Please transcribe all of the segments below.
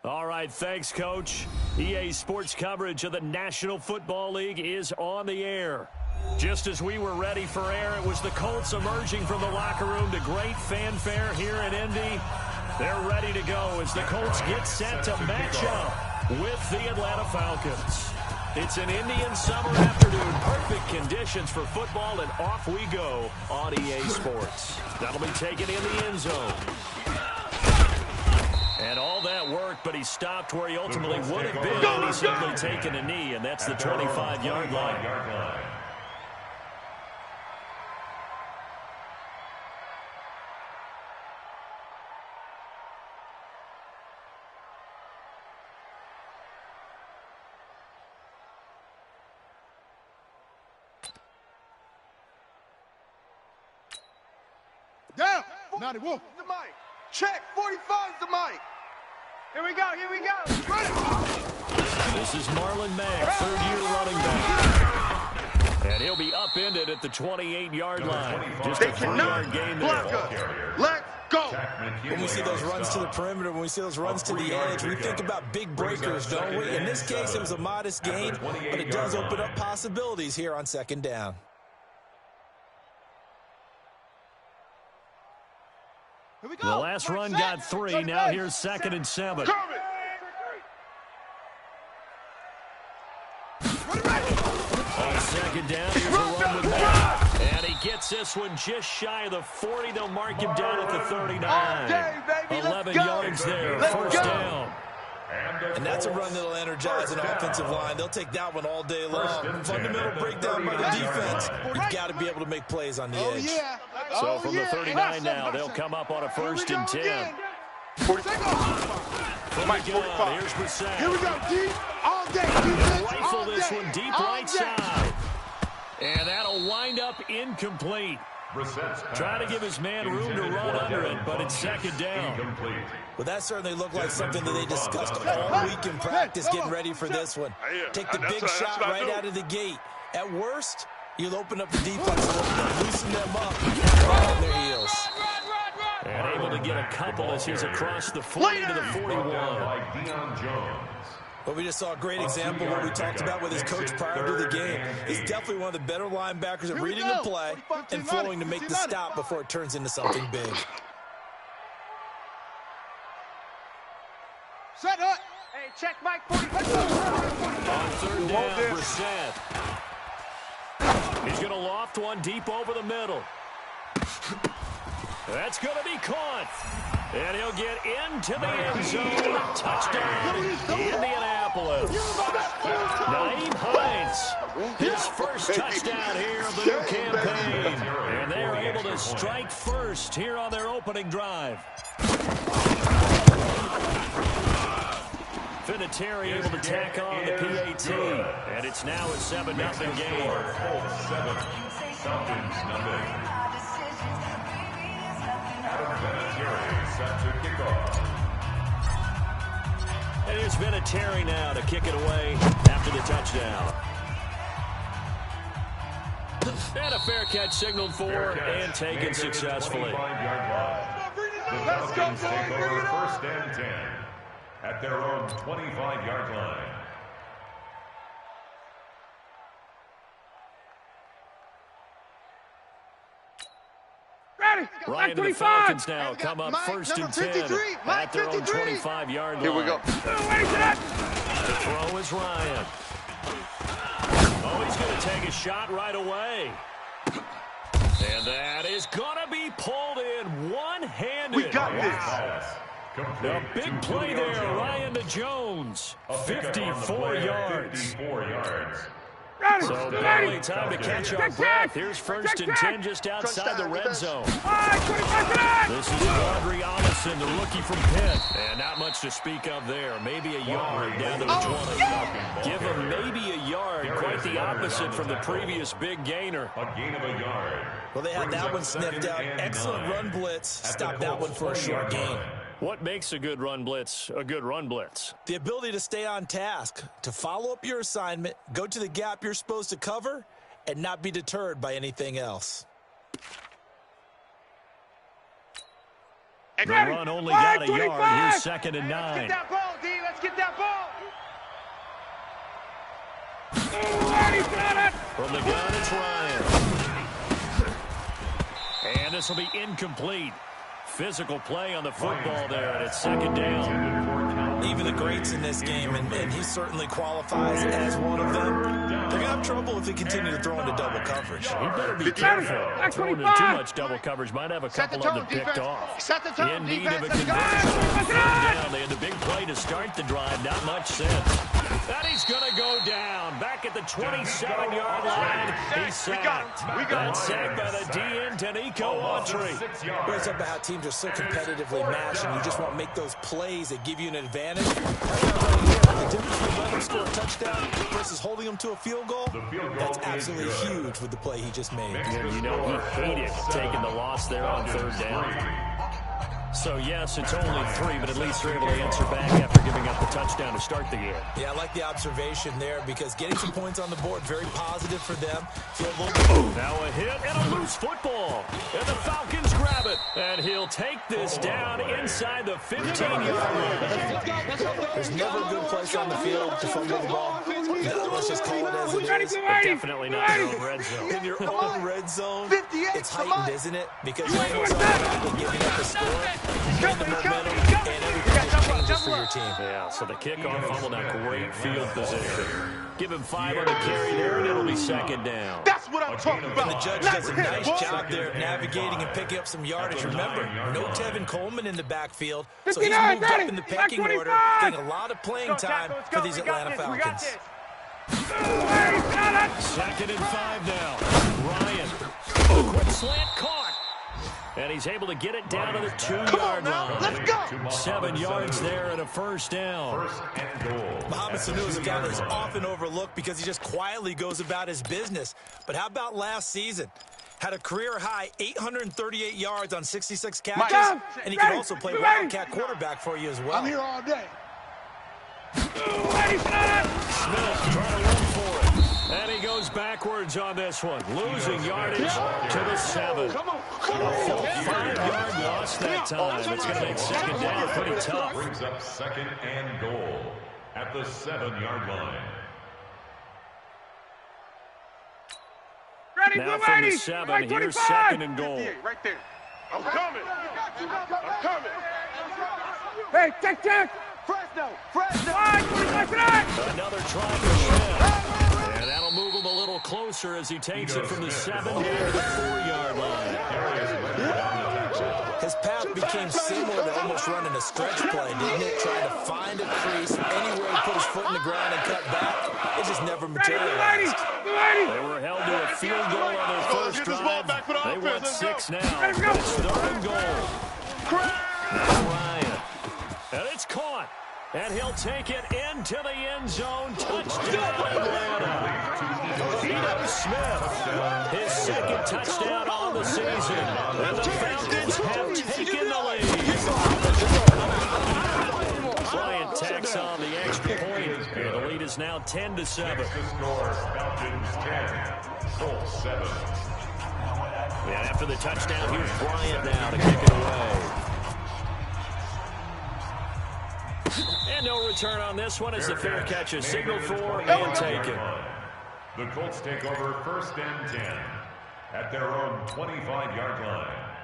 All right, thanks, Coach. EA Sports coverage of the National Football League is on the air. Just as we were ready for air, it was the Colts emerging from the locker room to great fanfare here in Indy. They're ready to go as the Colts get set to match up with the Atlanta Falcons. It's an Indian summer afternoon, perfect conditions for football, and off we go on EA Sports. That'll be taken in the end zone. And all that worked, but he stopped where he ultimately would have been. He's simply taken a knee, and that's the 25-yard line. Down. 91. The mic. Check. 45's the mic. Here we go. Here we go. Ready. This is Marlon Mack, third-year running back. And he'll be upended at the 28-yard line. Just a 3-yard gain there. Let's go. When we see those runs to the perimeter, when we see those runs to the edge, we think about big breakers, don't we? In this case, it was a modest gain, but it does open up possibilities here on second down. The last run got 3. Now here's 2nd and 7. On second down, here's a run with Matt. And he gets this one just shy of the 40. They'll mark him down at the 39. 11 yards there, first down. And that's a run that'll energize an offensive line. They'll take that one all day long. Fundamental breakdown by the defense. You've got to be able to make plays on the edge. So from the 39 now, they'll come up on a 1st and 10. Mike, 45. Here's Brissett. Here we go, deep, all day. Defense, Rifle all this day, one deep all right day. side. And that'll wind up incomplete. Trying to give his man room to run under it, but it's 2nd down. Well, that certainly looked like something that they discussed all week in practice, getting ready for this one. Take the big shot right out of the gate. At worst, you'll open up the defense a little bit, loosen them up, right on their heels. And able to get a couple as he's across the 40 to the 41. But we just saw a great example of what we talked about with his coach prior to the game. He's definitely one of the better linebackers at reading the play and flowing to make the stop before it turns into something big. Set up. Hey, check Mike 45. On 3rd down, Brissett. He's going to loft one deep over the middle. That's going to be caught. And he'll get into the end zone. Touchdown, Indianapolis. Naeem Hines, his first touchdown here of the new campaign. And they are able to strike first here on their opening drive. Vinatieri able to tack on the PAT. And it's now a 7-0 game. And here's Vinatieri now to kick it away after the touchdown. And a fair catch signaled for and taken successfully. Let's go, boys. Bring it on. 1st and 10 at their own 25-yard line. Right into the Falcons now come up 1st and 10 at their own 25-yard line. Here we go. The throw is Ryan. Oh, he's going to take a shot right away. And that is going to be pulled in one-handed. We got this. A big play there, Ryan to Jones. 54 yards. So barely time to catch our breath. Here's 1st and 10 just outside the red zone. This is Audrey Allison, the rookie from Pitt. And not much to speak of there. Maybe a yard down to the 20. Give him maybe a yard. Quite the opposite from the previous big gainer. A gain of a yard. Well, they had that one sniffed out. Excellent run blitz. Stop that one for a short gain. What makes a good run blitz a good run blitz? The ability to stay on task, to follow up your assignment, go to the gap you're supposed to cover, and not be deterred by anything else. The run only got a yard. Here's 2nd and 9. Get that ball, D. Let's get that ball. From the gun, it's Ryan. And this will be incomplete. Physical play on the football there, and it's second down. Even the greats in this game, and he certainly qualifies as one of them, they're going to have trouble if they continue to throw into double coverage. He better be careful. Throwing into too much double coverage might have a couple of them picked off. Set the tone, In need of a defense. conversion. Down. They had the big play to start the drive. Not much sense. And he's going to go down. Back at the 27-yard line. He's sacked. That's sacked by the DN, Tanico Autry. We're talking about how teams are so competitively matched, and you just want to make those plays that give you an advantage. The difference between letting them score a touchdown versus holding them to a field goal, that's absolutely huge with the play he just made. And you know he hated taking the loss there on third down. So, yes, it's only 3, but at least they're able to answer back after giving up the touchdown to start the game. Yeah, I like the observation there because getting some points on the board, very positive for them. Feel a little bit. Now a hit and a loose football. And the Falcons grab it. And he'll take this down inside the 15-yard line. There's never a good place on the field to fumble the ball. No, let's just call it as it is. But definitely not in your own red zone. In your own red zone, it's heightened, isn't it? Because you're almost automatically giving up the score, and the momentum, and everything changes for your team. Yeah, so the kickoff fumble, now great field position. Give him 5 on the carry there, and it'll be second down. That's what I'm talking about. And the judge does a nice job there of navigating and picking up some yardage. Remember, no Tevin Coleman in the backfield, so he's moved up in the pecking order, getting a lot of playing time for these Atlanta Falcons. Second and 5 now. Ryan, a quick slant caught. And he's able to get it down to the 2-yard line. Let's go. 7 yards there and a first down. First and goal. Mohamed Sanu is a guy that's often overlooked because he just quietly goes about his business. But how about last season? Had a career-high 838 yards on 66 catches, and he can also play Wildcat quarterback for you as well. I'm here all day. Smith trying to run for it. And he goes backwards on this one, losing yardage to the 7. A full 5-yard loss that time. It's going to make second down pretty tough. Brings up second and goal at the 7-yard line. Now from the 7, here's second and goal. Right there. I'm coming. I'm coming. Hey, check. Fresno. Another try for Smith. And that'll move him a little closer as he takes it from the 7 down to the 4-yard line. His path became similar to almost running a stretch play, didn't it? Trying to find a crease anywhere he put his foot in the ground and cut back. It just never materialized. They were held to a field goal on their first drive. They want 6 now. It's third and goal. Now Ryan. And it's caught. And he'll take it into the end zone. Touchdown, Atlanta. Vito Smith, his second touchdown on the season. And the Falcons have taken the lead. Bryant tacks on the extra point. And the lead is now 10-7. The score, Falcons 10, Colts 7. And after the touchdown, here's Bryant now to kick it away. And no return on this one as the fair catch is signaled for and taken. The Colts take over first and 10 at their own 25-yard line.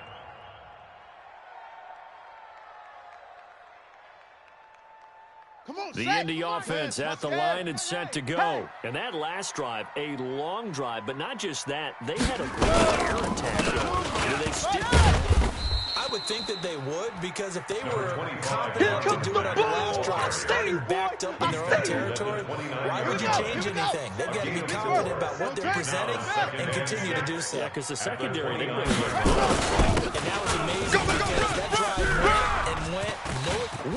Come on, The Indy offense at the line and set to go. And that last drive, a long drive, but not just that. They had a great air attack. Do they stick? I would think that they would, because if they were confident to do it on the last drive, starting backed up in their own territory, why would you change anything? They've got to be confident about what they're presenting and continue to do so. Yeah, because the secondary, they really went. And that was amazing because that drive went.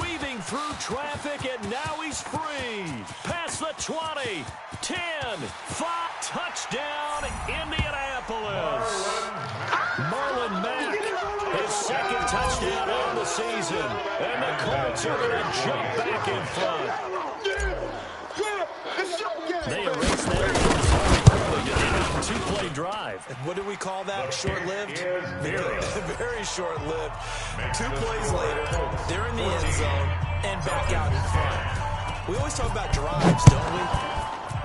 Weaving through traffic, and now he's free. Past the 20, 10, 5, touchdown, Indianapolis. Marlon Mack, his second touchdown on the season. And the Colts are going to jump back in front. They erased that two-play drive. What do we call that? Short-lived? Very short-lived. 2 plays later, they're in the end zone and back out in front. We always talk about drives, don't we?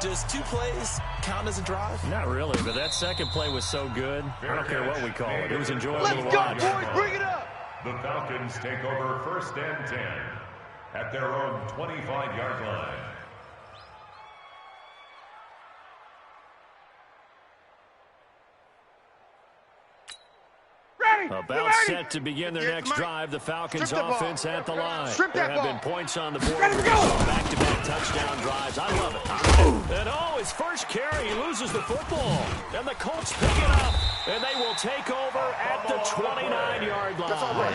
Does 2 plays count as a drive? Not really, but that second play was so good. I don't care what we call it. It was enjoyable to watch. Let's go, boys. Bring it up. The Falcons take over 1st and 10 at their own 25-yard line. About set to begin their next drive. The Falcons offense at the line. There have been points on the board. Back-to-back touchdown drives. I love it. And his first carry, he loses the football. And the Colts pick it up. And they will take over at the 29-yard line.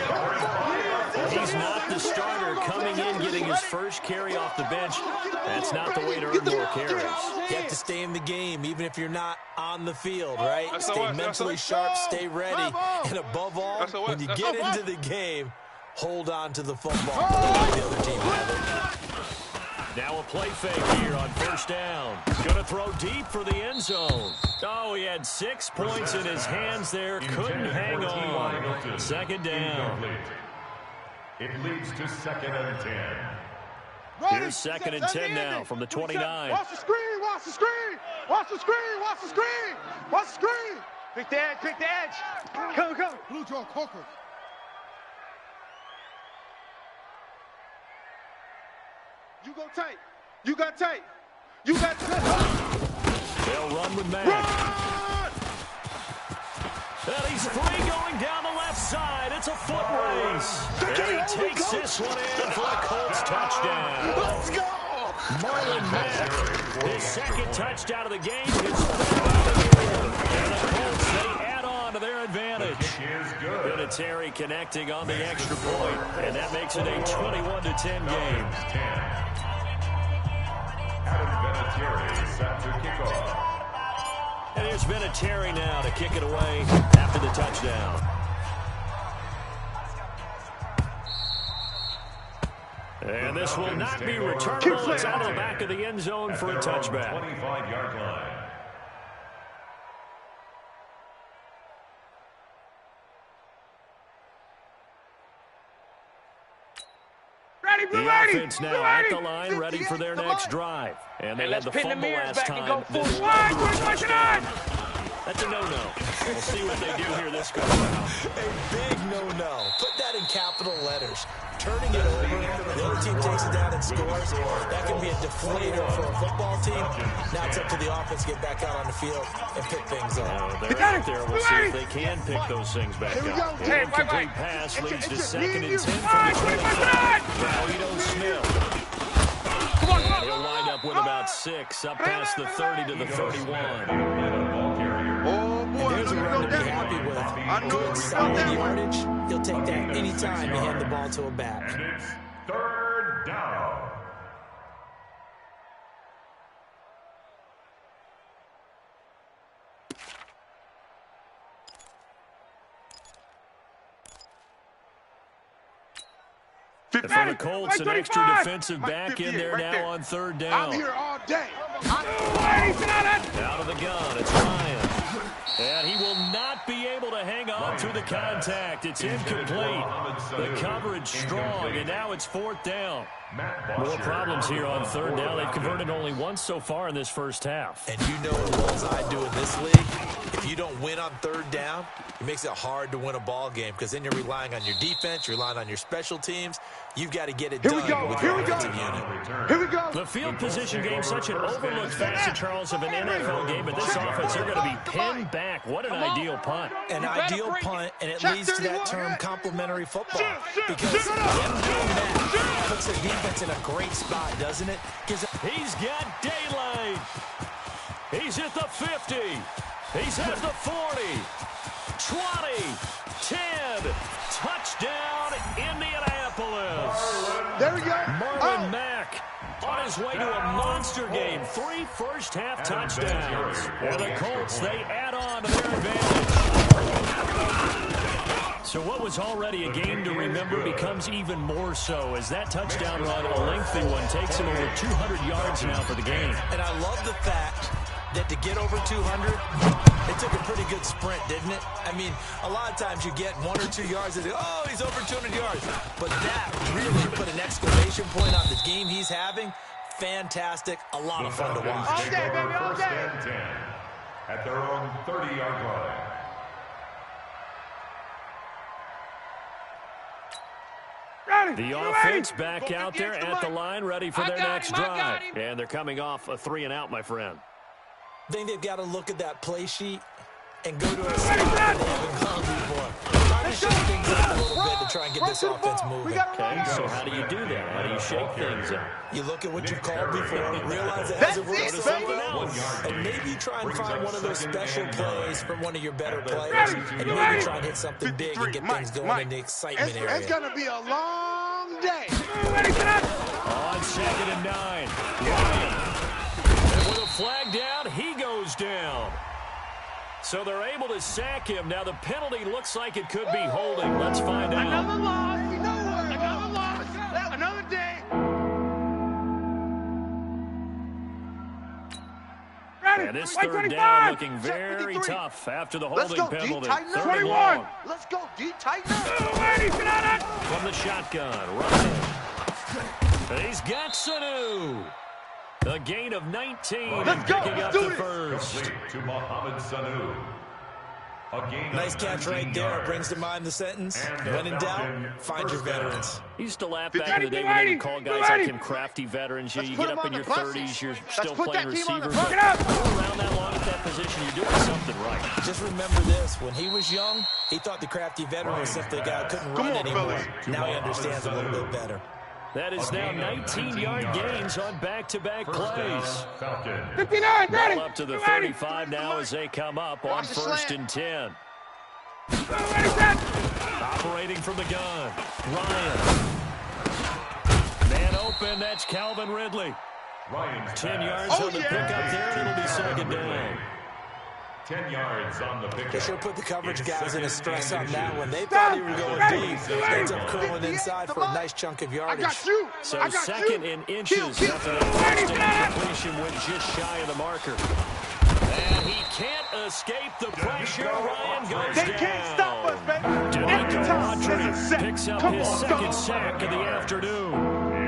He's not the starter coming in, getting his first carry off the bench. That's not the way to earn more carries. You have to stay in the game, even if you're not on the field, right? Stay mentally sharp, stay ready. And above all, when you get into the game, hold on to the football. Let the other team have it. Now a play fake here on 1st down. Going to throw deep for the end zone. Oh, he had 6 points in his hands there. Couldn't hang on. 2nd down. It leads to 2nd and 10. Here's 2nd and 10 now from the 29. Watch the screen, watch the screen, watch the screen, watch the screen, watch the screen. Pick the edge, pick the edge. Come. Blue Joe Coker. You go tight. You got tight. You got tight. They'll run with Mack. Run! And he's free going down the left side. It's a foot race. And he takes this one in for a Colts touchdown. Let's go! Marlon Mack, his 2nd touchdown of the game. His 3rd. And the Colts, they add on to their advantage. Vinatieri connecting on the extra point. And that makes it a 21-10 game. Adam Vinatieri set to kick off. And here's Vinatieri now to kick it away after the touchdown. And this will not be returnable. It's out of the back of the end zone for a touchback. 25-yard line. The offense now at the line, ready for their next drive. And they had the fumble last time. That's a no-no. We'll see what they do here this go around. A big no-no. Put that in capital letters. Turning it over, the other team takes it down and scores. That can be a deflator for a football team. Now it's up to the offense to get back out on the field and pick things up. They're out there. We'll see if they can pick those things back up. An incomplete pass leads to 2nd and 10 from the 25. Now you don't Smith. And he'll wind up with about 6 up past the 30 to the 31. There's a run to be happy with. Good, solid yardage. He'll take that anytime you hand the ball to a back. And it's 3rd down. For the Colts, an extra defensive back in there now on 3rd down. I'm here all day. Out of the gun, it's Ryan. And he will not be able to hang on through the contact. It's incomplete. The coverage strong, and now it's 4th down. More problems here on 3rd down. They've converted only once so far in this first half. And you know as well as I do in this league, if you don't win on 3rd down, it makes it hard to win a ball game because then you're relying on your defense, you're relying on your special teams. You've got to get it done with your offensive unit. Here we go. The field position game, such an overlooked facet, Charles, of an NFL game, but this offense, they're going to be pinned back. What an ideal punt. An ideal punt, and it leads to that term complementary football. Because them doing that puts the defense in a great spot, doesn't it? He's got daylight. He's at the 50. He's at the 40. 20. 10. Touchdown, Indianapolis. There we go. Marlon Mack on his way to a monster game. 3 first-half touchdowns. And the Colts, they add on to their advantage. So what was already a game to remember becomes even more so as that touchdown run, a lengthy one, takes him over 200 yards now for the game. And I love the fact that to get over 200, it took a pretty good sprint, didn't it? I mean, a lot of times you get 1 or 2 yards and say, oh, he's over 200 yards. But that really put an exclamation point on the game he's having. fantastic, a lot of fun to watch. Falcons take over first and 10 at their own 30-yard line. The offense back out there at the line, ready for their next drive. And they're coming off a 3-and-out, my friend. I think they've got to look at that play sheet and go to a spot that they haven't gone before. Trying to shake things up a little bit to try and get this offense moving. Okay, so how do you do that? How do you shake things up? You look at what you've called before, realize it hasn't worked to something else, and maybe you try and find one of those special plays from one of your better players, and maybe try and hit something big and get things going in the excitement area. It's going to be a long day. On 2nd and 9. Ryan. And with a flag down, he goes down. So they're able to sack him. Now the penalty looks like it could be holding. Let's find out. Another loss. Another loss. Another day. And this 3rd down looking very tough after the holding penalty. 3rd and long. Let's go, D. Tighten up. From the shotgun, Ryan. He's got Sanu. A gain of 19 and picking up the first. To Mohamed Sanu. Nice catch right there. Brings to mind the sentence. When in doubt, find your veterans. Used to laugh back in the day when they would call guys like him crafty veterans. You get up in your 30s, you're still playing receiver. But you're around that long at that position, you're doing something right. Just remember this. When he was young, he thought the crafty veteran was simply a guy who couldn't run anymore. Now he understands a little bit better. That is now 19-yard gains on back-to-back plays. 59, Ball up to the 35 now as they come up on 1st and 10. Operating from the gun, Ryan. Man open, that's Calvin Ridley. 10 yards on the pickup there, and it'll be 2nd down. 10 yards on the pickup. They should have put the coverage guys in a stress on that one. They thought he were going deep. Ends up curling inside for a nice chunk of yardage. So 2nd in inches after the first incompletion went just shy of the marker. And he can't escape the pressure. Ryan goes down. They can't stop us, baby. Audrey picks up his 2nd sack of the afternoon.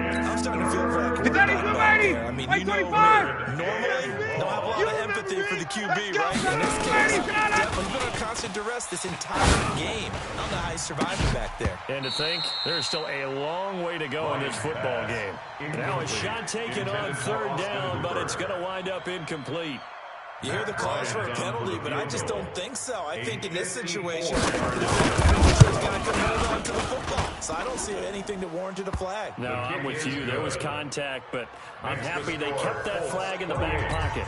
I'm starting to feel like we're back there. I mean, you know, normally don't have a lot of empathy for the QB, right? In this case, definitely been under constant duress this entire game. I don't know how he's surviving back there. And to think, there's still a long way to go in this football game. Now a shot taken on 3rd down, but it's going to wind up incomplete. You hear the calls for a penalty, but I just don't think so. I think in this situation, the guy could hold on to the football. So I don't see anything that warranted a flag. No, I'm with you. There was contact, but I'm happy they kept that flag in the back pocket.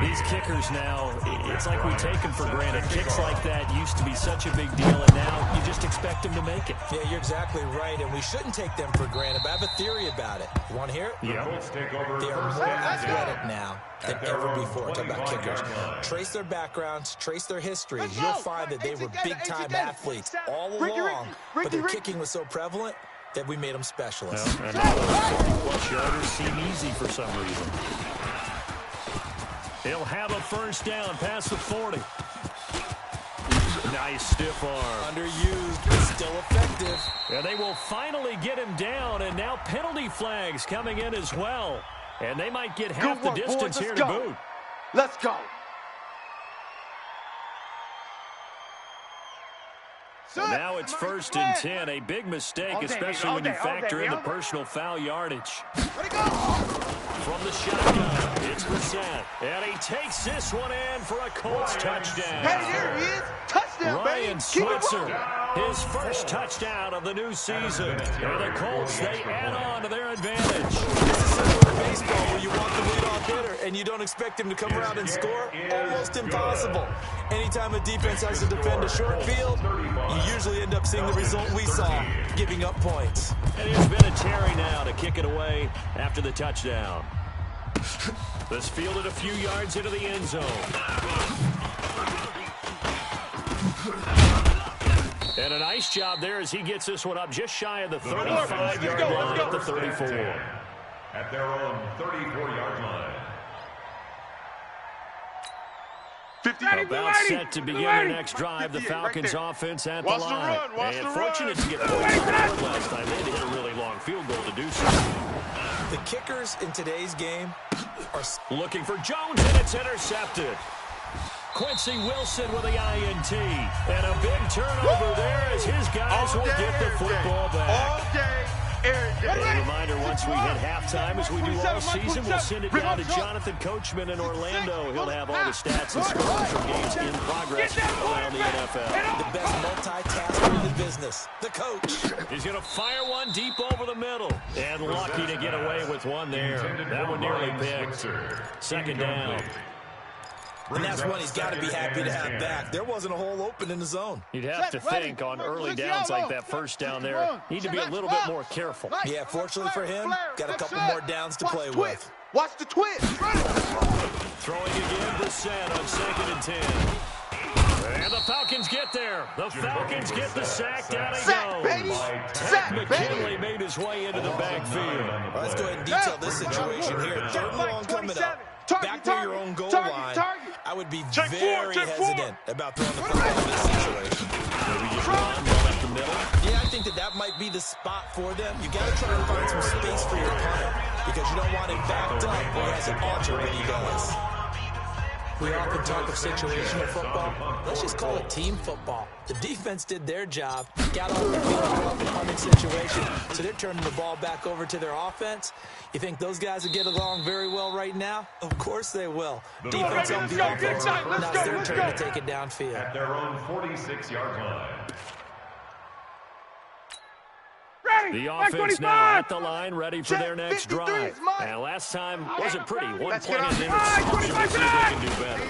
These kickers now, it's like we take them for granted. Kicks like that used to be such a big deal, and now you just expect them to make it. Yeah, you're exactly right, and we shouldn't take them for granted, but I have a theory about it. You want to hear it? Yeah. They are more athletic now than ever before. Talk about kickers. Trace their backgrounds, trace their histories. You'll find that they were big-time athletes all along, but their kicking was so prevalent that we made them specialists. And plus yarders seem easy for some reason. He'll have a 1st down past the 40. Nice stiff arm. Underused, but still effective. Yeah, they will finally get him down, and now penalty flags coming in as well. And they might get half the distance here to boot. Let's go. So now it's 1st and 10. A big mistake, especially when you factor in the personal foul yardage. From the shotgun, it's Brissett. And he takes this one in for a Colts touchdown. Hey, there he is. Touchdown, Ryan Switzer, his first touchdown of the new season. And the Colts, they add on to their advantage. This is similar to baseball where you want the leadoff hitter and you don't expect him to come around and score. Almost impossible. Anytime a defense has to defend a short field, you usually end up seeing the result we saw, giving up points. And it's been a Terry now to kick it away after the touchdown. This fielded a few yards into the end zone. And a nice job there as he gets this one up just shy of the 35-yard line at the 34. At their own 34-yard line. About set to begin their next drive. The Falcons offense at the line. And fortunate to get points on the board last time. They had to hit a really long field goal to do so. The kickers in today's game are... Looking for Jones, and it's intercepted. Quincy Wilson with the INT. And a big turnover there as his guys will get the football back. All day, every day. A reminder, once we hit halftime, as we do all season, we'll send it down to Jonathan Coachman in Orlando. He'll have all the stats and scores from games in progress around the NFL. The best multitasker in the business, the coach. He's going to fire one deep over the middle. And lucky to get away with one there. That one nearly picked. Second down. And that's one he's got to be happy to have back. There wasn't a hole open in the zone. You'd have to think on early downs like that first down there, need to be a little bit more careful. Yeah, fortunately for him, got a couple more downs to play with. Watch the twist. Throwing again, Brissett on 2nd and 10. And the Falcons get there. The Falcons get the sack. Down he Sack, baby. goes. Sack, McKinley made his way into the backfield. Well, let's go ahead and detail this situation here. 3rd and long coming up. Back near your own goal line. I would be very hesitant about throwing the football in this situation. Maybe just run up the middle. Yeah, I think that might be the spot for them. You got to try to find some space for your punter because you don't want him backed up where he has an alter when he does. We often talk of situational football. Let's just call it team football. The defense did their job, got off the field off the punting situation, so they're turning the ball back over to their offense. You think those guys will get along very well right now? Of course they will. Defense on the offense, now it's their turn to take it downfield. At their own 46-yard line. The offense now at the line, ready for their next drive. And last time wasn't pretty. One play and interception. We'll see if they can do better.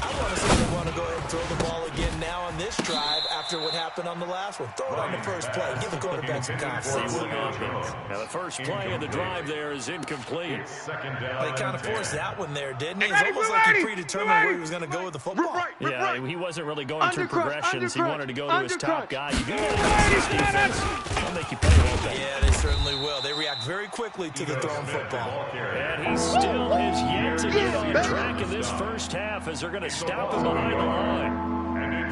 I want to see them want to go ahead and throw the ball again now on this drive after what happened on the last one. Throw it on the first play. Give the quarterback some confidence. Now the first play of the drive there is incomplete. But he kind of forced that one there, didn't he? It's almost like he predetermined where he was going to go with the football. Yeah, he wasn't really going through progressions. He wanted to go to his top guy. You do that against this defense, they'll make you pay a little bit. Yeah, they certainly will. They react very quickly to the thrown football. And he still is yet to get on track in this first half as they're going to stop him behind the line.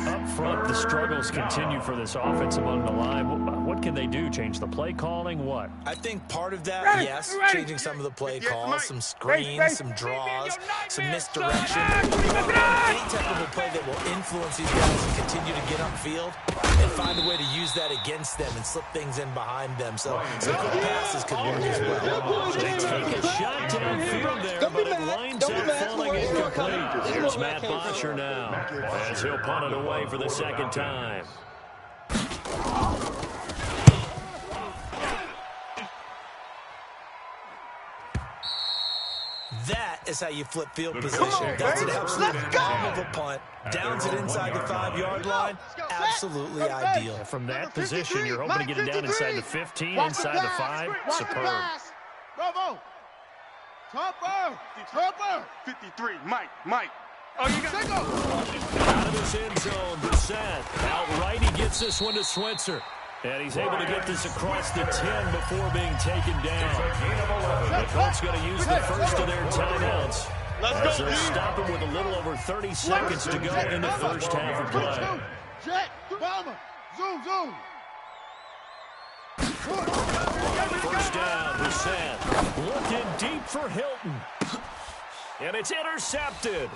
Up front, the struggles continue for this offense among the line. What can they do? Change the play calling? What? I think part of that, yes, changing some of the play calls, some screens, some draws, some misdirection. Any type of a play that will influence these guys and continue to get upfield and find a way to use that against them and slip things in behind them. So some quick passes could work as well. They take a shot downfield there, but it winds up falling incomplete. Here's Matt Bosher now as he'll punt it away for the second time. That is how you flip field position. That's an absolute bomb of a punt. Downs it inside the 5-yard line. Absolutely ideal. From that position, you're hoping to get it down inside the 15, inside the 5. Superb. Bravo. Topper. 53. Mike. Oh, you got it. Out of his end zone, Brissett. Outright, he gets this one to Switzer. And he's able to get this across the 10 before being taken down. The Colts going to use the first of their timeouts. As they'll stop him with a little over 30 seconds to go in the first half of play. Jet, bomber, zoom. First down, Brissett. Looking deep for Hilton. And it's intercepted.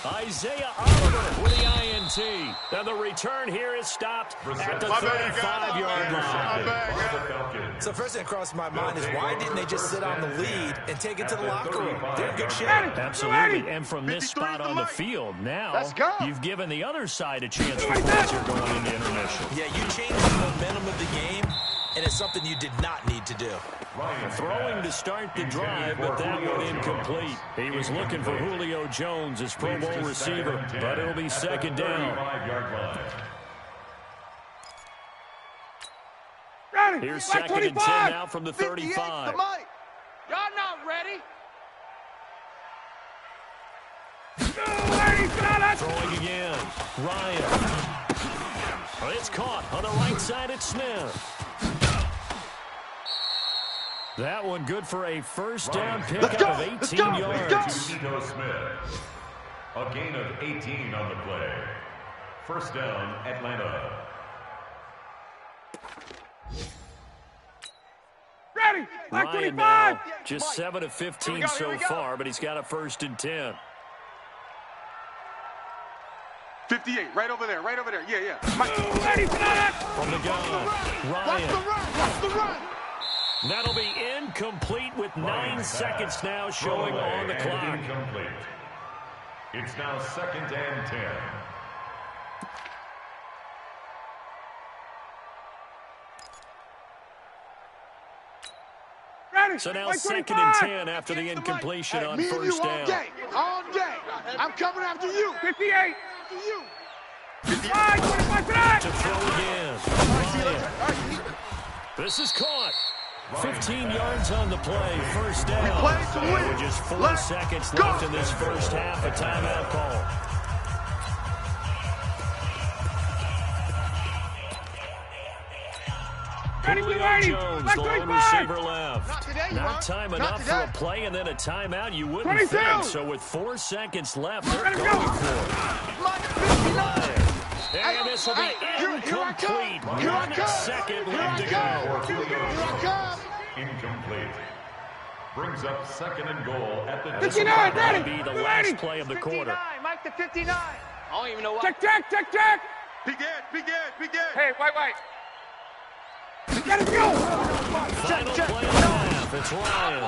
Isaiah Oliver with the INT. And the return here is stopped at the 35-yard line. So first thing that crossed my mind is why didn't they just sit on the lead and take it to the locker room? They're in good shape. Absolutely. And from this spot on the field, now you've given the other side a chance for points here going into intermission. Yeah, you changed the momentum of the game, and it's something you did not need to do. Throwing to start the drive, but that one incomplete. He was looking for Julio Jones, his Pro Bowl receiver, but it'll be second down. Here's second and 10 now from the 35. Y'all not ready? Throwing again. Ryan. It's caught on the right side at Smith. That one good for a first down pickup of 18 yards. Smith. A gain of 18 on the play. First down, Atlanta. Ready? Ryan now just 7 of 15 so far, but he's got a 1st and 10. 58, right over there. Yeah. Mike. From the gun, Ryan. Watch the run. That'll be incomplete with 9 seconds now showing on the clock. Incomplete. It's now 2nd and 10. So now 2nd and 10 after the incompletion on 1st down. All day. I'm coming after you. 58. After you. To throw again. Ryan. This is caught. 15 yards on the play. 1st down. And with just 4 seconds left in this 1st half, a timeout call. Julio Jones, the lone receiver left. Not time enough for a play and then a timeout. You wouldn't think. So with 4 seconds left, they're going for it. And this will be incomplete. 1 second left to go. Incomplete. Brings up 2nd and goal at the 59. That'll be the last play of the quarter. Mike to 59. I don't even know why. Check. Be good. Hey, wait. Final play of the half. It's Ryan.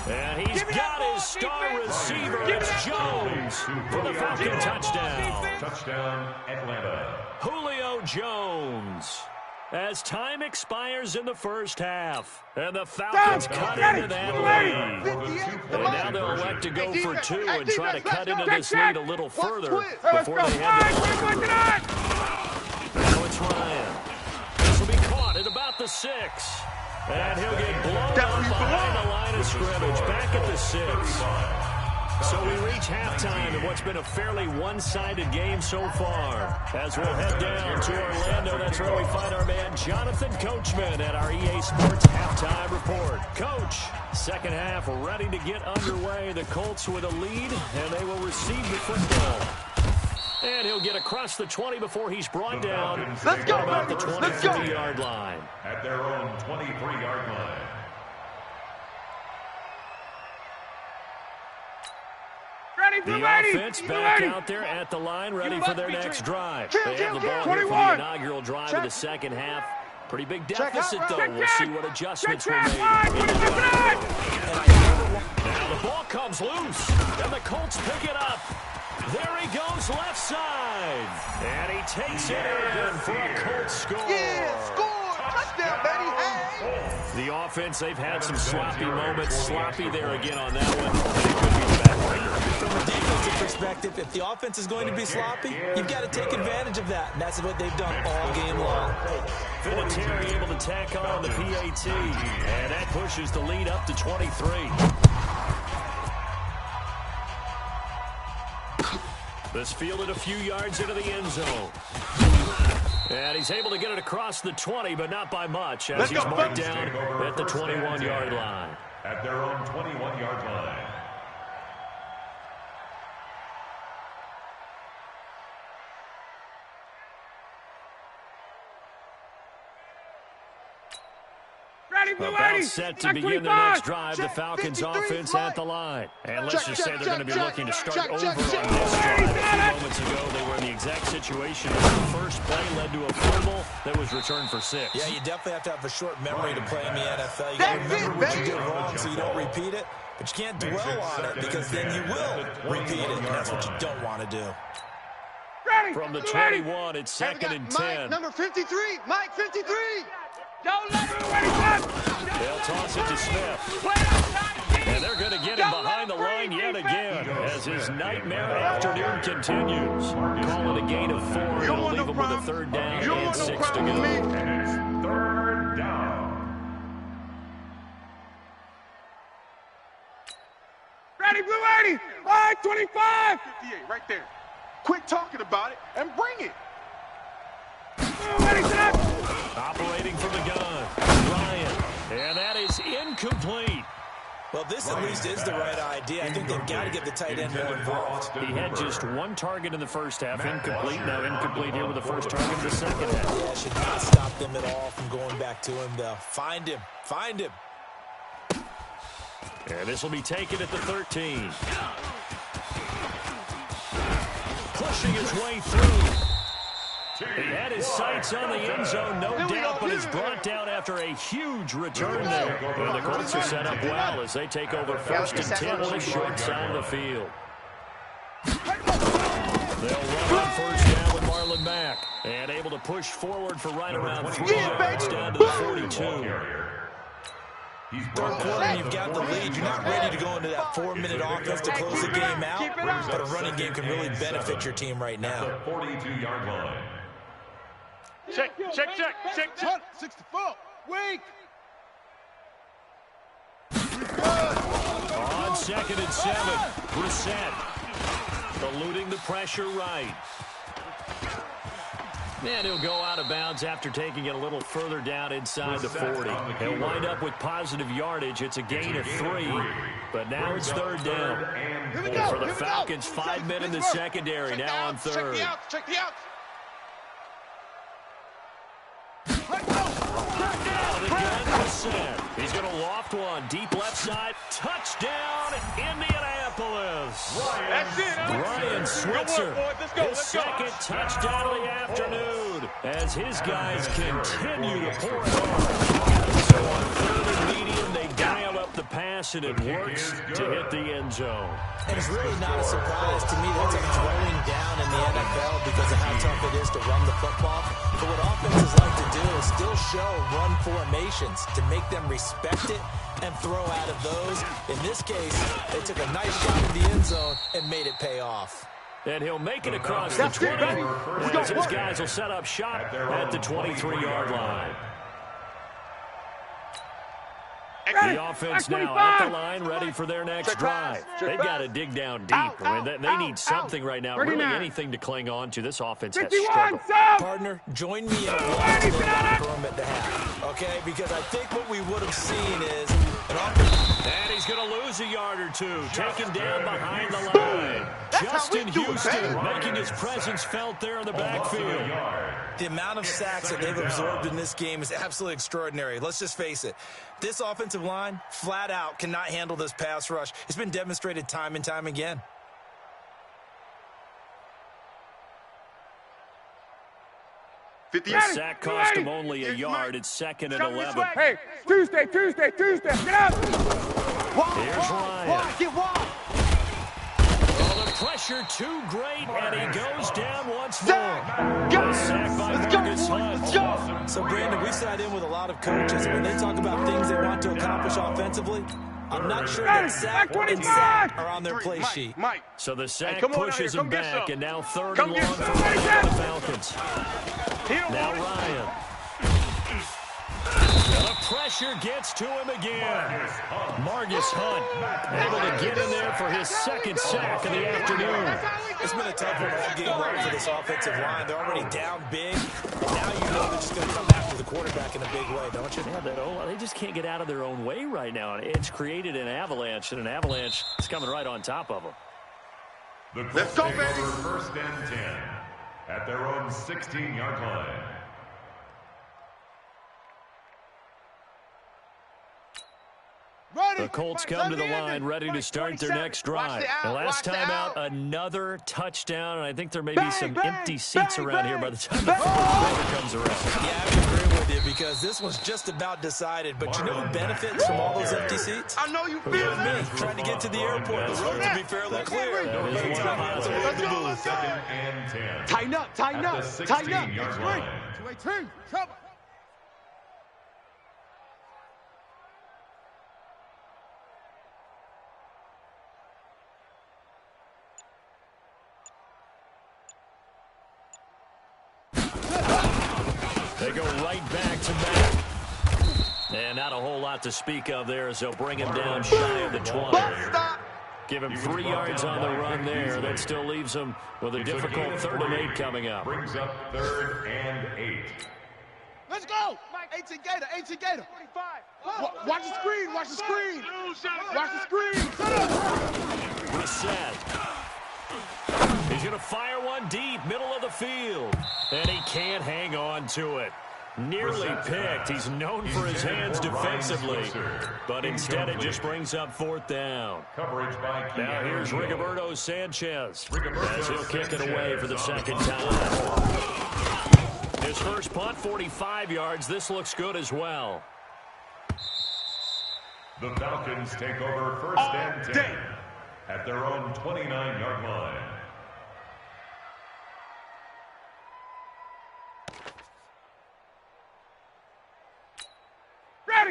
And he's got his star receiver. It's Jones for the Falcon touchdown. Touchdown, Atlanta. Julio Jones. As time expires in the 1st half. And the Falcons cut into that lead. And now they'll elect to go for 2 and try to cut into this lead a little further before they head to the line. Now it's Ryan. This will be caught at about the 6. And he'll get blown up behind the line of scrimmage. Back at the 6. So we reach halftime in what's been a fairly one-sided game so far. As we'll head down to Orlando, that's where we find our man Jonathan Coachman at our EA Sports Halftime Report. Coach, 2nd half ready to get underway. The Colts with a lead, and they will receive the football. And he'll get across the 20 before he's brought down about the 23-yard line. At their own 23-yard line. The offense back out there at the line, ready for their next drive. They have the ball here for the inaugural drive of the 2nd half. Pretty big deficit, though. We'll see what adjustments were made. Now the ball comes loose, and the Colts pick it up. There he goes left side. And he takes it in for a Colts score. Yeah, score. Touchdown, baby. Hey. The offense, they've had some sloppy moments. Sloppy there again on that one. It could be the backbreaker. From a defensive perspective, if the offense is going to be sloppy, you've got to take advantage of that. And that's what they've done all game long. Vinatieri able to tack on the PAT. And that pushes the lead up to 23. This fielded a few yards into the end zone. And he's able to get it across the 20, but not by much, as he's marked down at the 21-yard line. At their own 21-yard line. About set to begin their next drive, the Falcons offense at the line. And let's just say they're going to be looking to start over on this drive. A few moments ago, they were in the exact situation as the first play led to a fumble that was returned for 6. Yeah, you definitely have to have a short memory to play in the NFL. You got to remember what you did wrong so you don't repeat it. But you can't dwell on it because then you will repeat it, and that's what you don't want to do. From the 21, it's 2nd and 10. Mike, number 53. Mike, 53. Don't let him They'll toss it to Smith. And they're going to get him behind the line yet again as his nightmare afternoon continues. Call it a gain of 4. It'll leave him with a 3rd down and 6 to go. And it's 3rd down. Ready, Blue 80. 525. 58, right there. Quit talking about it and bring it. Operating from the gun, Ryan. And that is incomplete. Well, this at least is the right idea. I think they've got to get the tight end more involved. He had just 1 target in the first half, incomplete. Now incomplete here with the first target in the second half. Yeah, should not stop them at all from going back to him, though. Find him. And this will be taken at the 13. Pushing his way through. He had his sights on the end zone, no doubt, but is brought down after a huge return there. And the Colts are set up well as they take over 1st and 10 on the short side of the field. They'll run on 1st down with Marlon Mack. And able to push forward for right around 3 yards down to the 42. Third quarter, and you've got the lead. You're not ready to go into that 4-minute offense to close the game out, but a running game can really benefit your team right now. The 42-yard line. Check. 64. Weak. On 2nd and 7, Brissett eluding the pressure right. And he'll go out of bounds after taking it a little further down inside the 40. He'll wind up with positive yardage. It's a gain of 3, but now it's 3rd down. And for the Falcons, 5 men in the secondary now on 3rd. Check the outs. He's going to loft one. Deep left side. Touchdown, Indianapolis. That's it. Ryan Switzer. His second touchdown of the afternoon as his guys continue to pour it on. So on 3rd and medium, they dial up the pass, and it works to hit the end zone. And it's really not a surprise. To me, that's a throwing down in the NFL because of how tough it is to run the football. But what offenses like to do is still show run formations to make them respect it and throw out of those. In this case, they took a nice shot at the end zone and made it pay off. And he'll make it across the 20. As his guys will set up shop at the 23-yard line. The offense now at the line, ready for their next drive. They've got to dig down deep. I mean, they need something right now, really anything to cling on to. This offense has struggled. Partner, join me in watching the locker room at the half, okay? Because I think what we would have seen is an offense. And he's going to lose a yard or two, taken down behind the line. Justin Houston making his presence felt there in the backfield. The amount of sacks that they've absorbed in this game is absolutely extraordinary. Let's just face it. This offensive line, flat out, cannot handle this pass rush. It's been demonstrated time and time again. The sack cost him only a yard. It's 2nd and 11. Hey, Tuesday. Get up. Here's Ryan. Get wide. Oh, the pressure too great, and he goes down once more. A sack by Marcus Hunt. So, Brandon, we sat in with a lot of coaches, and when they talk about things they want to accomplish offensively, I'm not sure that sack and sack are on their play sheet. So the sack pushes him back, and now 3rd and long for the Falcons. Now Ryan. And the pressure gets to him again. Marcus Hunt able to get in there for his 2nd sack of the afternoon. It's been a tough one all game long for this offensive line. They're already down big. Now you know they're just going to come after the quarterback in a big way, don't you? Yeah, they just can't get out of their own way right now. It's created an avalanche, and an avalanche is coming right on top of them. Let's go, baby. 1st and 10 at their own 16-yard line. The Colts come to the line ready to start their next drive. The last time out, another touchdown, and I think there may be some empty seats around here by the time the 4th quarter comes around. Yeah, I would agree with you because this was just about decided. But you know who benefits from all those empty seats? I know you feel me. Trying to get to the airport. The roads will be fairly clear. Let's go. 2nd and 10. Tighten up. At the 16-yard line. 2-18. Trouble. They go right back to Mack. And not a whole lot to speak of there as they'll bring him down shy of the 20. Give him 3 yards on the run there. That still leaves him with a difficult 3rd and 8 coming up. Brings up 3rd and 8. Let's go. 18 Gator. Watch the screen. Watch the screen. Reset. He's going to fire one deep, middle of the field. And he can't hang on to it. Nearly picked. He's known for his hands defensively, but instead it just brings up 4th down. Now here's Rigoberto Sanchez as he'll kick it away for the 2nd time. His first punt, 45 yards. This looks good as well. The Falcons take over 1st and 10 at their own 29-yard line.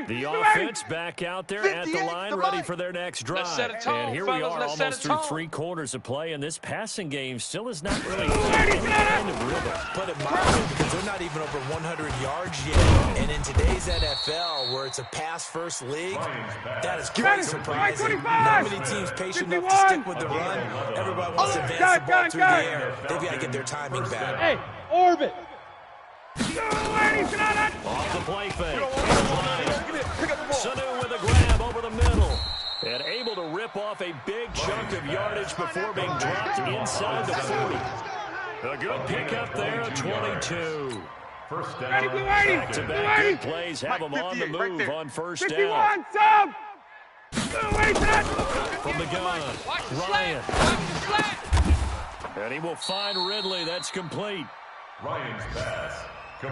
The offense back out there at the line, ready for their next drive. And here we are almost through 3 quarters of play, and this passing game still is not really kind of rhythm. Put it mildly, because they're not even over 100 yards yet. And in today's NFL, where it's a pass-first league, that is quite surprising. Not many teams patient enough to stick with the run. Everybody wants to advance the ball through the air. They've got to get their timing back. Hey, orbit. Off the play fake. Sanu with a grab over the middle. And able to rip off a big chunk of yardage before being dropped inside the 40. A good pickup there at 22. First down. Back-to-back good plays have him on the move on first down. From the gun, Ryan. And he will find Ridley. That's complete. Ryan's pass.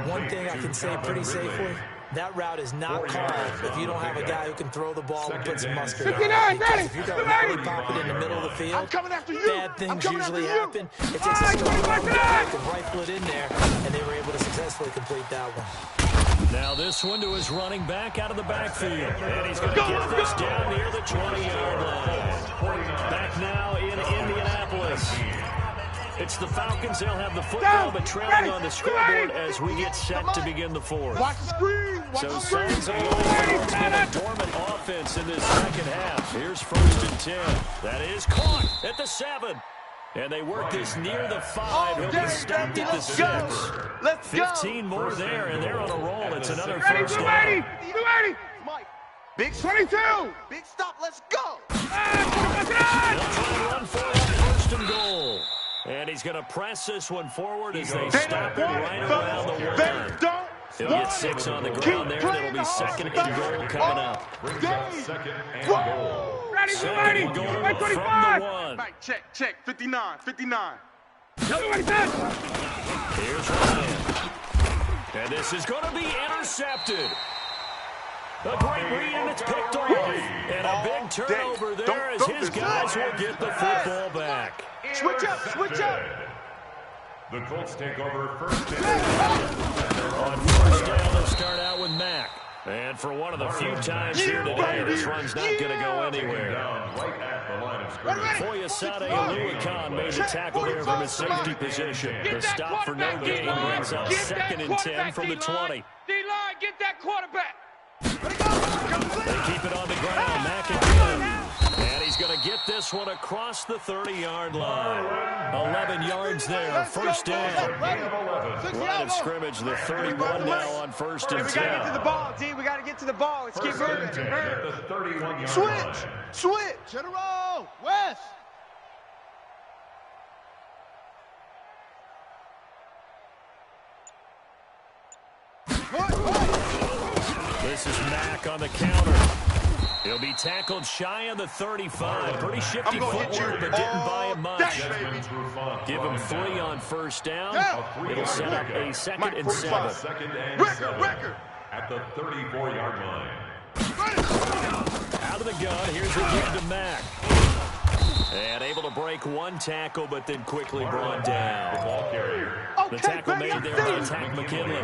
One thing I can say pretty safely, that route is not called if you don't have a guy who can throw the ball and put some mustard on it. Because if you got Ridley popping in the middle of the field, bad things usually happen. It takes a strong arm to rifle it in there, and they were able to successfully complete that one. Now this one to his running back out of the backfield. And he's going to get this down near the 20-yard line. Back now in Indianapolis. It's the Falcons. They'll have the football, but trailing on the scoreboard as we get set to begin the 4th. Watch the screen. So signs of it's been a dormant offense in this second half. Here's 1st and 10. That is caught at the 7. And they work this near the 5. He'll be stopped at the 6. 15 more there, and they're on a roll. It's another first down. Big 22. Big stop. Let's go. They'll try and run for it on 1st and goal. And he's going to press this one forward as they stop him right around the 1. He'll get 6 on the ground there. That'll be 2nd and goal coming up. Second and goal. 2nd and goal from the 1. Mike, check. 59. Here's Ryan. And this is going to be intercepted. A great read, and it's picked off. And a big turnover there as his guys will get the football back. Switch up. The Colts take over 1st and On 1st down, they'll start out with Mack. And for one of the few times here today, this run's not going to go anywhere. right at the line of scrimmage. Foyesade Aluakan made the tackle there from his safety position. The stop for no gain brings up 2nd and 10 from the 20. D-line, get that quarterback. They keep it on the ground. Mack again. And he's going to get this one across the 30-yard line. 11 yards there. 1st down. Line of scrimmage, the 31 now on 1st and 10. We got to get to the ball, D. We got to get to the ball. Let's keep moving. Switch. General. West. This is Mack on the counter. He'll be tackled shy of the 35. Pretty shifty footwork, but didn't buy him much. Give him 3 on 1st down. It'll set up a 2nd and 7. Record. At the 34-yard line. Out of the gun, here's the give to Mack. And able to break 1 tackle, but then quickly brought down. The tackle made there by Attack McKinley.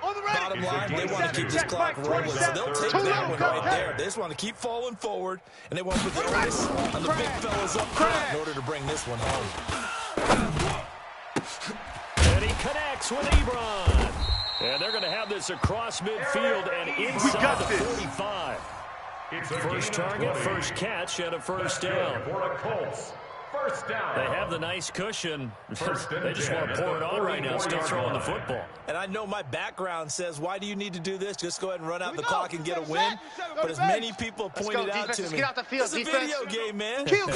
Bottom line, they want to keep this clock rolling, so they'll take that one right there. They just want to keep falling forward, and they want to put the onus on the big fellas up front in order to bring this one home. And he connects with Ebron. And they're going to have this across midfield and inside the 45. First target, first catch, and a 1st down. For the Colts. 1st down. They have the nice cushion. They just want to pour it on right now, start throwing the football. And I know my background says, why do you need to do this? Just go ahead and run out the clock and get a win. But as many people pointed out to me, it's a video game, man. Kill.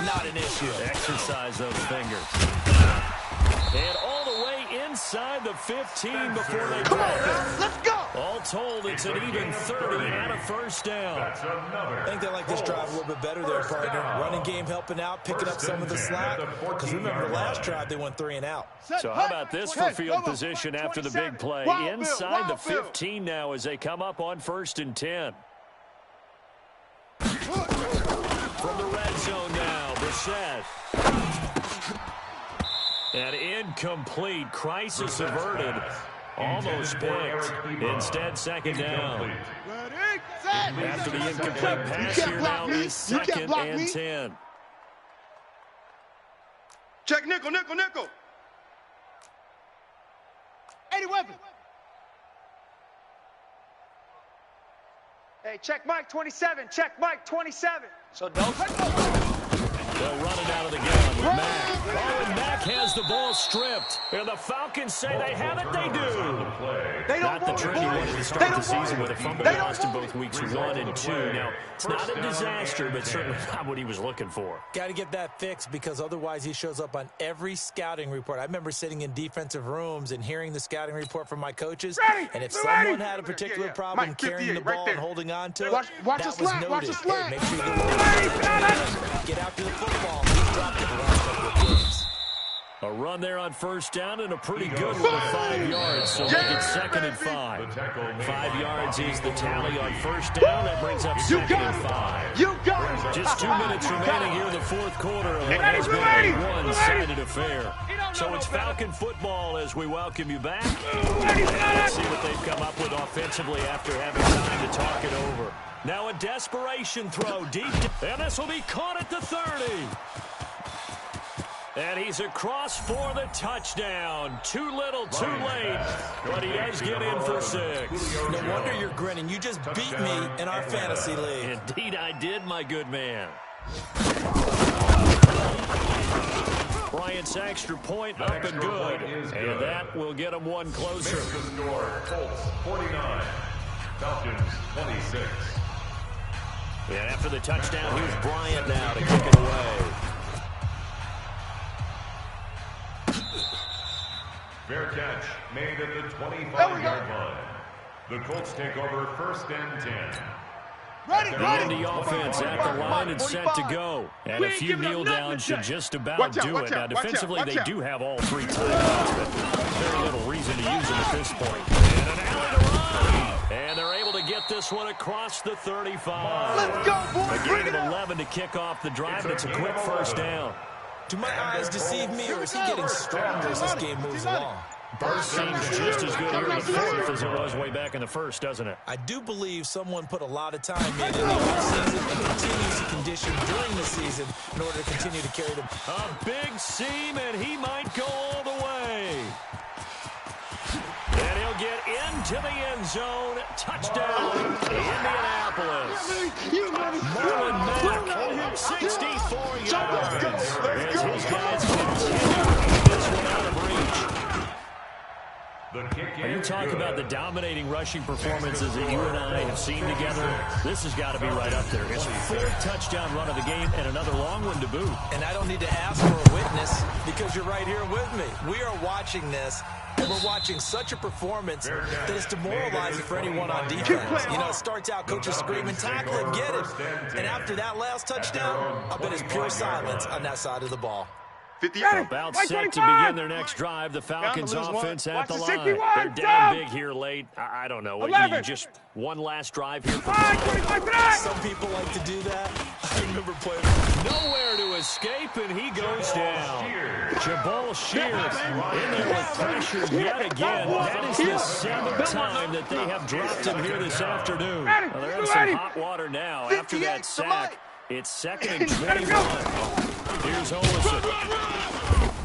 Not an issue. Exercise those fingers. And all the way inside the 15 before they drop it. Let's go. All told, it's an even 30 and a first down. I think they like this drive a little bit better there, partner. Running game helping out, picking up some of the slack. Because remember, the last drive, they went 3 and out. So how about this for field position after the big play? Inside the 15 now as they come up on 1st and 10. From the red zone now, Brissett. And incomplete. Crisis averted. Almost picked. Instead, 2nd down. After the incomplete pass here now is 2nd and 10. Check nickel, nickel, nickel. 80 weapon. Hey, check Mike 27. Check Mike 27. So don't. They'll run it out of the game with Mack. Oh, and Mack has the ball stripped. And the Falcons say they have it. They do. They don't Not the trend he wanted to start the season with a fumble lost in both weeks 1 and 2. Now, it's not a disaster, but certainly not what he was looking for. Got to get that fixed because otherwise he shows up on every scouting report. I remember sitting in defensive rooms and hearing the scouting report from my coaches. And if someone had a particular problem carrying the ball and holding on to it, that was noted. Hey, make sure you get after the football. He's dropped it the last couple of games. A run there on 1st down and a pretty good one of 5 yards. So make it 2nd and 5. 5 yards is the tally on 1st down. That brings up 2nd and 5. You got it. Just 2 minutes remaining here in the 4th quarter. It has been a one-sided affair. So it's Falcon football as we welcome you back. Let's see what they've come up with offensively after having time to talk it over. Now a desperation throw deep. And this will be caught at the 30. And he's across for the touchdown. Too little, too late. But he does get in for 6. No wonder you're grinning. You just beat me in our fantasy league. Indeed I did, my good man. Bryant's extra point up and good. And that will get him one closer. Colts 49, Falcons 26. And after the touchdown, here's Bryant now to kick it away. Fair catch made at the 25-yard line. The Colts take over 1st and 10. And the offense at the line and set to go. And a few kneel downs should just about do it. Now, defensively, they do have all 3 timeouts, but very little reason to use them at this point. And an alley to run. And they're able to get this one across the 35. Let's go, boys. A gain of 11 to kick off the drive. It's a quick 1st down. Do my eyes deceive me, or is he getting stronger as this game moves along? Burst seems just as good here in the 4th as it was way back in the 1st, doesn't it? I do believe someone put a lot of time in the offseason and continues to condition during the season in order to continue to carry them. A big seam, and he might go all the way. And he'll get into the end zone. Touchdown, Indianapolis. Marlon Mack, 64 yards. As his guys continue to keep this one out of reach. Are you talking about the dominating rushing performances that you and I have seen together? This has got to be right up there. His 4th touchdown run of the game and another long one to boot. And I don't need to ask for a witness because you're right here with me. We are watching this, and we're watching such a performance that is demoralizing for anyone on defense. You know, it starts out coaches screaming, tackle him, get it. And after that last touchdown, I bet it's pure silence on that side of the ball. About set to begin their next drive. The Falcons offense at the line. They're down big here late. I don't know. You just one last drive here. Some people like to do that. I remember playing. Nowhere to escape, and he goes down. Jabal Shears in there with pressure yet again. That is the 7th time that they have dropped him here this afternoon. Well, they're in some hot water now after that sack. It's 2nd and 21. Here's Olsen.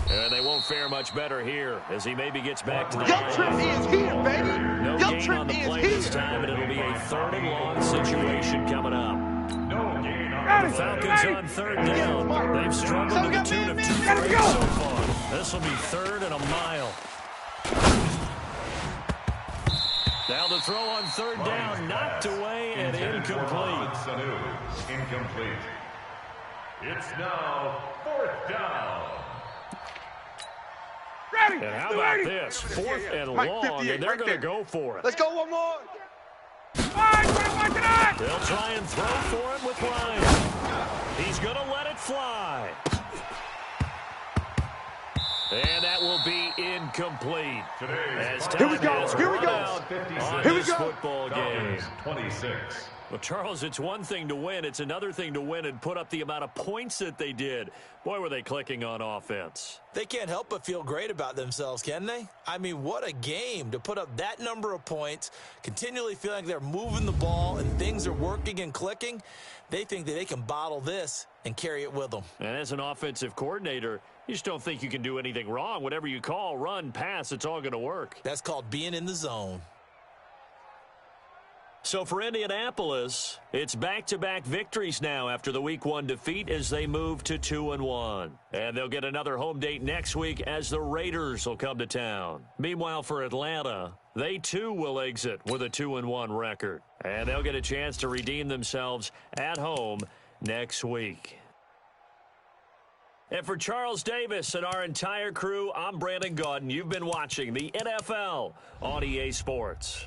And they won't fare much better here as he maybe gets back to the line. Trip is here, baby. No gain on the play this time, and it'll be a 3rd and long situation coming up. The Falcons on 3rd down. They've struggled to the tune of 2 plays so far. This will be 3rd and a mile. Now the throw on 3rd down, knocked away and incomplete. Incomplete. It's now 4th down. Ready. And how about this? 4th and long, and they're going to go for it. Let's go one more. They'll try and throw for it with Ryan. He's going to let it fly. And that will be incomplete. As time has run out on this football game. 26. Well, Charles, it's one thing to win. It's another thing to win and put up the amount of points that they did. Boy, were they clicking on offense. They can't help but feel great about themselves, can they? I mean, what a game to put up that number of points, continually feeling like they're moving the ball and things are working and clicking. They think that they can bottle this and carry it with them. And as an offensive coordinator, you just don't think you can do anything wrong. Whatever you call, run, pass, it's all going to work. That's called being in the zone. So for Indianapolis, it's back-to-back victories now after the Week 1 defeat as they move to 2-1. And they'll get another home date next week as the Raiders will come to town. Meanwhile, for Atlanta, they too will exit with a 2-1 record. And they'll get a chance to redeem themselves at home next week. And for Charles Davis and our entire crew, I'm Brandon Gaudin. You've been watching the NFL on EA Sports.